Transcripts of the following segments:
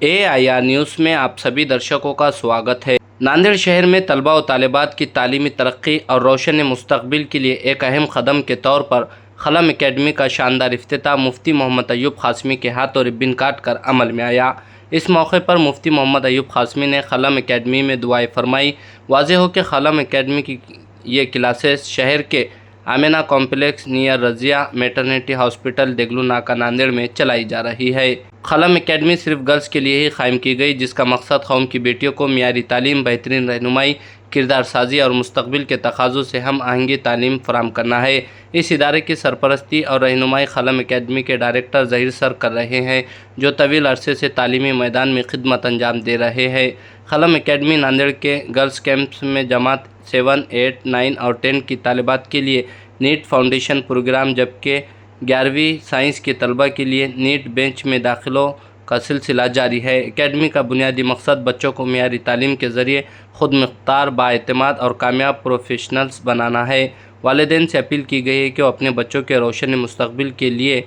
AIR news में आप सभी दर्शकों का स्वागत है। नांदेड़ शहर में तलबा व तालिबात की तालीमी तरक्की और रोशन मुस्तकबिल के लिए एक अहम कदम के तौर पर खलम एकेडमी का शानदार इफ्तिताह मुफ्ती मोहम्मद अयूब क़ासमी के हाथों रिबन काट कर अमल में आया। इस मौके पर मुफ्ती मोहम्मद अयूब क़ासमी ने खलम एकेडमी में दुआएं फरमाई। वाज़ेह हो कि खलम एकेडमी की ये क्लासेस शहर के Amina complex near Razia maternity hospital Deglur नाका नांदेड़ में चलाई जा रही है। खलम एकेडमी सिर्फ गर्ल्स के लिए ही कायम की गई, जिसका मकसद कौम की बेटियों को मियारी तालीम, बेहतरीन रहनुमाई, किरदार साजी और मुस्तकबिल के तकाज़ों से हम आहंगी तालीम फराम करना है। इस इदारे की सरपरस्ती और रहनुमाई खलम एकेडमी के डायरेक्टर ज़हीर सर कर रहे हैं, जो तवील अरसे से तालीमी मैदान में खिदमत अंजाम दे रहे हैं। खलम एकेडमी नांदेड़ के गर्ल्स कैंप्स में जमात 7, 8, 9 और 10 की तालिबात के लिए नीट फाउंडेशन प्रोग्राम, जबकि 11वीं साइंस के तलबा के लिए नीट बेंच में दाखिलों का सिलसिला जारी है। एकेडमी का बुनियादी मकसद बच्चों को मियारी तालीम के ज़रिए खुद मुख्तार, बाएतमाद और कामयाब प्रोफेशनल्स बनाना है। वालिदैन से अपील की गई है कि वो अपने बच्चों के रोशन मुस्तकबिल के लिए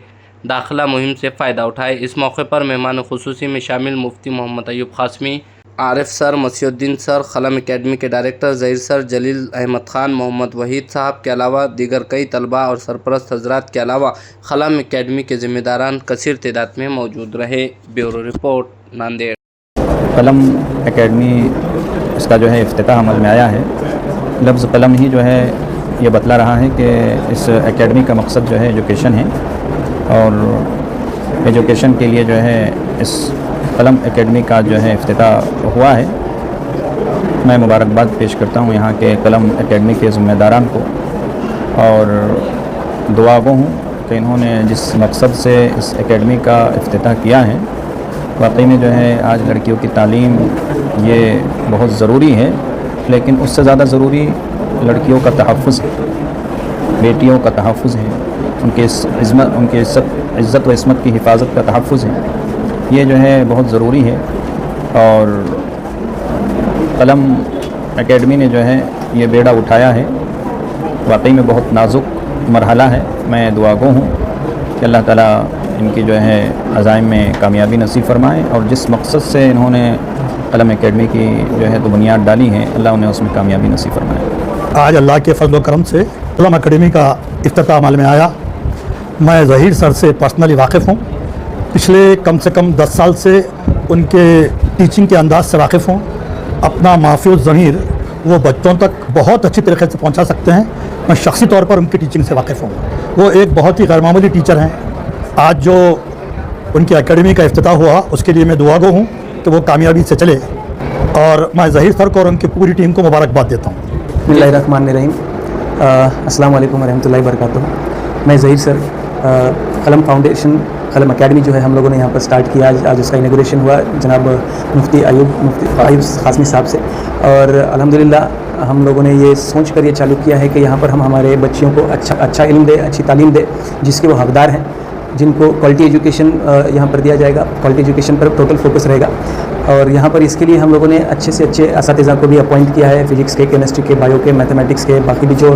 दाखिला मुहिम से फ़ायदा उठाए। इस मौके पर मेहमान खुसूसी में शामिल मुफ्ती मोहम्मद अयूब क़ासमी, आरिफ सर, मसीहुद्दीन सर, खलम एकेडमी के डायरेक्टर ज़हीर सर, जलील अहमद ख़ान, मोहम्मद वहीद साहब के अलावा दीगर कई तलबा और सरपरस्त हजरात के अलावा खलम एकेडमी के ज़िम्मेदारान कसीर तादाद में मौजूद रहे। Bureau report, Nanded. कलम एकेडमी इसका जो है इफ्तिताह अमल में आया है। लफ्ज़ कलम ही जो है ये बतला रहा है कि इस एकेडमी का मकसद जो है एजुकेशन है, और एजुकेशन के लिए जो है इस कलम एकेडमी का जो है इफ्तिताह हुआ है। मैं मुबारकबाद पेश करता हूँ यहाँ के कलम एकेडमी के ज़िम्मेदारान को, और दुआ गो हूँ कि इन्होंने जिस मकसद से इस एकेडमी का इफ्तिताह किया है, वाकई में जो है आज लड़कियों की तालीम ये बहुत ज़रूरी है, लेकिन उससे ज़्यादा ज़रूरी लड़कियों का तहफ़्फ़ुज़ है, बेटियों का तहफ़्फ़ुज़ है, उनकी इज़्ज़त व इस्मत की हिफाजत का तहफ़्फ़ुज़ है। ये जो है बहुत ज़रूरी है, और कलम एकेडमी ने जो है ये बेड़ा उठाया है। वाकई में बहुत नाजुक मरहला है। मैं दुआ गो हूँ कि अल्लाह ताला इनकी जो है अज़ाइम में कामयाबी नसीब फरमाए, और जिस मकसद से इन्होंने कलम एकेडमी की जो है तो बुनियाद डाली है, अल्लाह उन्हें उसमें कामयाबी नसीब फरमाए। आज अल्लाह के फजल व करम से कलम एकेडमी का इफ्तिताह अमल में आया। मैं ज़हीर सर से पर्सनली वाकिफ़ हूँ। पिछले कम से कम 10 साल से उनके टीचिंग के अंदाज से वाकिफ़ हूँ। अपना महफूज़ ज़मीर वो बच्चों तक बहुत अच्छी तरीके से पहुँचा सकते हैं। मैं शख्सी तौर पर उनकी टीचिंग से वाकिफ़ हूँ। वो एक बहुत ही गैरमामूली टीचर हैं। आज जो उनकी एकेडमी का इफ्तिताह हुआ, उसके लिए मैं दुआ गो हूँ कि वो कामयाबी से चले, और मैं ज़हीर सर को और उनकी पूरी टीम को मुबारकबाद देता हूँ। बिस्मिल्लाहिर्रहमानिर्रहीम। अस्सलाम वालेकुम रहमतुल्लाहि वबरकातुहू। मैं ज़हीर सर, कलम फाउंडेशन कलम एकेडमी जो है हम लोगों ने यहाँ पर स्टार्ट किया। आज उसका इनॉग्रेशन हुआ जनाब मुफ्ती अयूब क़ासमी साहब से, और अल्हम्दुलिल्लाह हम लोगों ने ये सोच कर ये चालू किया है कि यहाँ पर हम हमारे बच्चियों को अच्छा इल्म दे, अच्छी तालीम दे, जिसके वो हकदार हैं, जिनको क्वालिटी एजुकेशन यहाँ पर दिया जाएगा। क्वालिटी एजुकेशन पर टोटल फोकस रहेगा, और यहाँ पर इसके लिए हम लोगों ने अच्छे से अच्छे असातिज़ा को भी अपॉइंट किया है। फिजिक्स के, केमिस्ट्री के, बायो के, मैथमेटिक्स के, बाकी भी जो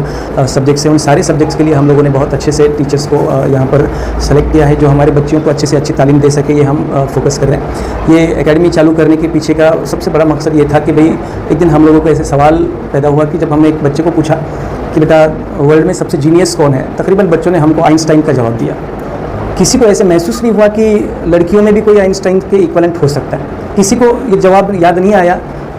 सब्जेक्ट्स हैं, उन सारे सब्जेक्ट्स के लिए हम लोगों ने बहुत अच्छे से टीचर्स को यहाँ पर सेलेक्ट किया है, जो हमारे बच्चियों को अच्छे से अच्छी तालीम दे सके। ये हम फोकस कर रहे हैं। ये एकेडमी चालू करने के पीछे का सबसे बड़ा मकसद ये था कि भाई एक दिन हम लोगों को ऐसे सवाल पैदा हुआ कि जब हमने एक बच्चे को पूछा कि बेटा वर्ल्ड में सबसे जीनियस कौन है, तकरीबन बच्चों ने हमको आइंस्टाइन का जवाब दिया। किसी को ऐसे महसूस नहीं हुआ कि लड़कियों में भी कोई आइंस्टाइन के इक्वलेंट हो सकता है। किसी को ये जवाब याद नहीं आया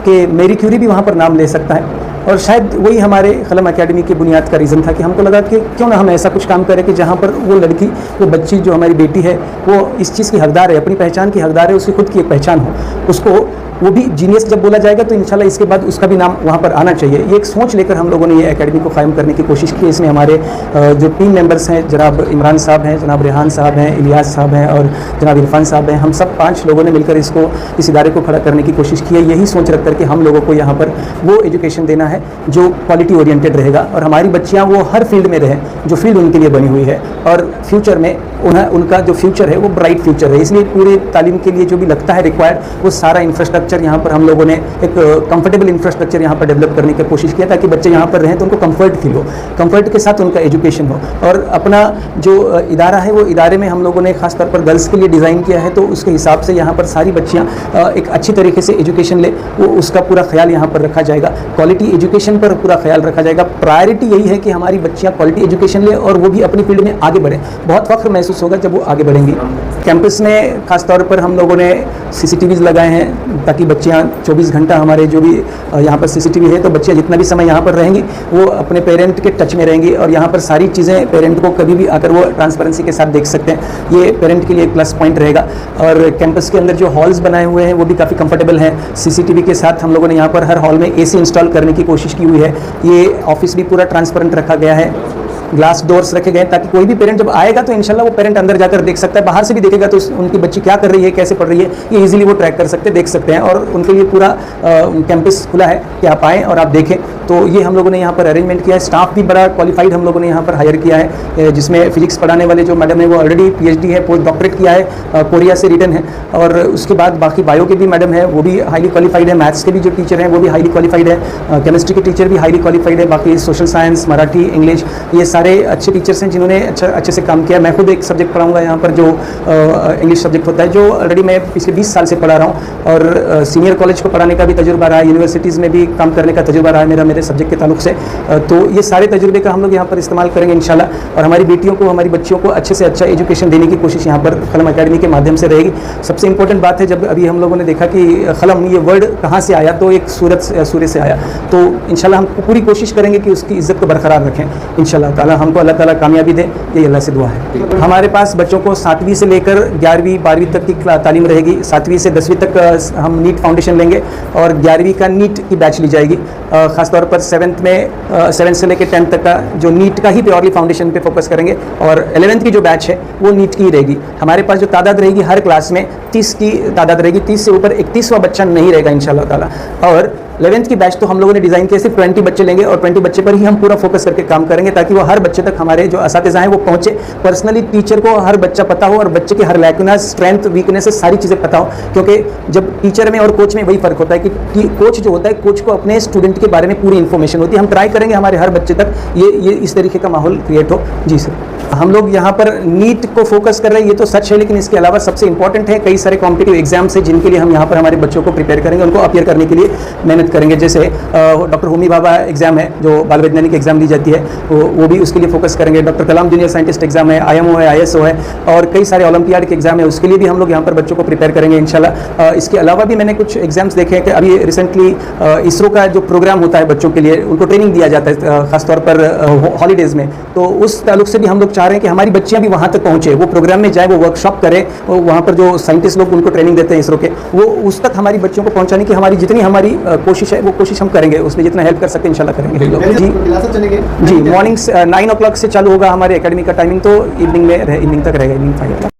कि मैरी क्यूरी भी वहाँ पर नाम ले सकता है। और शायद वही हमारे कलम एकेडमी की बुनियाद का रीज़न था कि हमको लगा कि क्यों ना हम ऐसा कुछ काम करें कि जहाँ पर वो लड़की, वो बच्ची जो हमारी बेटी है, वो इस चीज़ की हकदार है, अपनी पहचान की हकदार है, उसकी खुद की एक पहचान हो, उसको वो भी जीनियस जब बोला जाएगा तो इंशाल्लाह इसके बाद उसका भी नाम वहाँ पर आना चाहिए। ये एक सोच लेकर हम लोगों ने ये एकेडमी को कायम करने की कोशिश की। इसमें हमारे जो टीम मेंबर्स हैं, जनाब इमरान साहब हैं, जनाब रेहान साहब हैं, इलियास साहब हैं और जनाब इरफान साहब हैं, हम सब 5 लोगों ने मिलकर इस इदारे को खड़ा करने की कोशिश की है। यही सोच रख करके हम लोगों को यहाँ पर वो एजुकेशन देना है जो क्वालिटी ओरिएंटेड रहेगा, और हमारी बच्चियाँ वो हर फील्ड में रहें जो फील्ड उनके लिए बनी हुई है, और फ्यूचर में उनका जो फ्यूचर है वो ब्राइट फ्यूचर है। इसलिए पूरे तालीम के लिए जो भी लगता है रिक्वायर्ड वो सारा इंफ्रास्ट्रक्चर यहाँ पर हम लोगों ने एक कंफर्टेबल इंफ्रास्ट्रक्चर यहाँ पर डेवलप करने की कोशिश किया ताकि बच्चे यहाँ पर रहें तो उनको कंफर्ट फील हो, कंफर्ट के साथ उनका एजुकेशन हो। और अपना जो इदारा है वो इदारे में हम लोगों ने खास तौर पर गर्ल्स के लिए डिज़ाइन किया है, तो उसके हिसाब से यहाँ पर सारी बच्चियाँ एक अच्छी तरीके से एजुकेशन ले, वो उसका पूरा ख्याल यहाँ पर रखा जाएगा। क्वालिटी एजुकेशन पर पूरा ख्याल रखा जाएगा। प्रायोरिटी यही है कि हमारी बच्चियाँ क्वालिटी एजुकेशन ले और वो भी अपनी फील्ड में आगे बढ़ें। बहुत फख्र महसूस होगा जब वो आगे बढ़ेंगी। कैंपस में खास तौर पर हम लोगों ने CCTVs लगाए हैं ताकि बच्चियाँ 24 घंटा हमारे जो भी यहाँ पर CCTV है तो बच्चियाँ जितना भी समय यहाँ पर रहेंगी वो अपने पेरेंट के टच में रहेंगी और यहाँ पर सारी चीज़ें पेरेंट को कभी भी आकर वो ट्रांसपेरेंसी के साथ देख सकते हैं। ये पेरेंट के लिए एक प्लस पॉइंट रहेगा। और कैंपस के अंदर जो हॉल्स बनाए हुए हैं वो भी काफ़ी कंफर्टेबल हैं। CCTV के साथ हम लोगों ने यहाँ पर हर हॉल में AC इंस्टॉल करने की कोशिश की हुई है। ये ऑफिस भी पूरा ट्रांसपेरेंट रखा गया है, ग्लास डोर्स रखे गए ताकि कोई भी पेरेंट जब आएगा तो इंशाल्लाह वो पेरेंट अंदर जाकर देख सकता है, बाहर से भी देखेगा तो उनकी बच्ची क्या कर रही है, कैसे पढ़ रही है, ये इजीली वो ट्रैक कर सकते हैं, देख सकते हैं। और उनके लिए पूरा कैंपस खुला है कि आप आएँ और आप देखें। तो ये हम लोगों ने यहाँ पर अरेंजमेंट किया है। स्टाफ भी बड़ा क्वालिफाइड हम लोगों ने यहाँ पर हायर किया है, जिसमें फिजिक्स पढ़ाने वाले जो मैडम है वो ऑलरेडी PhD है, पोस्ट डॉक्टरेट किया है, कोरिया से रिटर्न है। और उसके बाद बाकी बायो के भी मैडम है वो भी हाईली क्वालिफाइड है, मैथ्स के भी जो टीचर हैं वो भी हाईली क्वालिफाइड है, केमिस्ट्री के टीचर भी हाईली क्वालिफाइड है, बाकी सोशल साइंस, मराठी, इंग्लिश, ये सारे अच्छे टीचर्स हैं जिन्होंने अच्छे से काम किया। मैं खुद एक सब्जेक्ट पढ़ाऊंगा यहाँ पर जो इंग्लिश सब्जेक्ट होता है, जो ऑलरेडी मैं पिछले 20 साल से पढ़ा रहा हूँ और सीनियर कॉलेज को पढ़ाने का भी तजुर्बा रहा है, यूनिवर्सिटीज़ में भी काम करने का तजुर्बा रहा है मेरा, मेरे सब्जेक्ट के ताल्लुक से। तो ये सारे तजुर्बे का हम लोग यहाँ पर इस्तेमाल करेंगे इंशाल्लाह और हमारी बेटियों को, हमारी बच्चियों को अच्छे से अच्छा एजुकेशन देने की कोशिश यहाँ पर खलम अकेडमी के माध्यम से रहेगी। सबसे इंपॉर्टेंट बात है, जब अभी हम लोगों ने देखा कि खलम ये वर्ड कहाँ से आया, तो एक सूर्य से आया। तो इंशाल्लाह हम पूरी कोशिश करेंगे कि उसकी इज्जत को बरकरार रखें इंशाल्लाह ताला। हमको अल्लाह ताला कामयाबी दे, ये अल्लाह से दुआ है। हमारे पास बच्चों को 7वीं से लेकर 11वीं 12वीं तक की तालीम रहेगी। 7वीं से 10वीं तक हम नीट फाउंडेशन लेंगे और 11वीं का नीट की बैच ली जाएगी। ख़ासतौर पर 7 से लेकर 10 तक का जो नीट का ही प्योरली फाउंडेशन पे फोकस करेंगे और 11th की जो बैच है वो नीट की ही रहेगी। हमारे पास जो तादाद रहेगी हर क्लास में 30 की तादाद रहेगी, 30 से ऊपर 31वां बच्चा नहीं रहेगा इंशाल्लाह ताला। और 11th की बैच तो हम लोगों ने डिज़ाइन किया, सिर्फ 20 बच्चे लेंगे और 20 बच्चे पर ही हम पूरा फोकस करके काम करेंगे ताकि वो हर बच्चे तक हमारे जो असातिज़ा हैं वो पहुँचे। पर्सनली टीचर को हर बच्चा पता हो और बच्चे के हर लैकुनास, स्ट्रेंथ, वीकनेसेस सारी चीज़ें पता हो, क्योंकि जब टीचर में और कोच में वही फ़र्क होता है कि कोच जो होता है, कोच को अपने स्टूडेंट के बारे में पूरी इन्फॉर्मेशन होती है। हम ट्राई करेंगे हमारे हर बच्चे तक ये इस तरीके का माहौल क्रिएट हो। जी सर, हम लोग यहाँ पर नीट को फोकस कर रहे हैं, ये तो सच है, लेकिन इसके अलावा सबसे इंपॉर्टेंट है कई सारे कॉम्पिटिटिव एग्जाम्स हैं जिनके लिए हम यहाँ पर हमारे बच्चों को प्रिपेयर करेंगे, उनको अपीयर करने के लिए मेहनत करेंगे। जैसे डॉक्टर होमी भाभा एग्जाम है जो बाल वैज्ञानिक एग्जाम दी जाती है, वो भी उसके लिए फोकस करेंगे। डॉक्टर कलाम जूनियर साइंटिस्ट एग्जाम है, IMO है, ISO है और कई सारे ओलंपियाड के एग्जाम है, उसके लिए भी हम लोग यहाँ पर बच्चों को प्रिपेयर करेंगे इंशाल्लाह। इसके अलावा भी मैंने कुछ एग्जाम्स देखे हैं कि अभी रिसेंटली इसरो का जो प्रोग्राम होता है बच्चों के लिए, उनको ट्रेनिंग दिया जाता है खासतौर पर हॉलीडेज़ में, तो उस ताल्लुक से भी हम लोग चाह रहे हैं कि हमारी बच्चियाँ भी वहाँ तक पहुँचे, वो प्रोग्राम में जाए, वो वर्कशॉप करें, वहाँ पर जो साइंटिस्ट लोग उनको ट्रेनिंग देते हैं इसरो के, वो उस तक हमारी बच्चियों को पहुँचाने की हमारी जितनी हमारी कोशिश है वो कोशिश हम करेंगे, उसमें जितना हेल्प कर सकते हैं इंशाल्लाह करेंगे। जी मॉर्निंग 9 o'clock से चालू होगा हमारे एकेडमी का टाइमिंग, तो इवनिंग में इवनिंग तक रहेगा, इवनिंग 5 o'clock।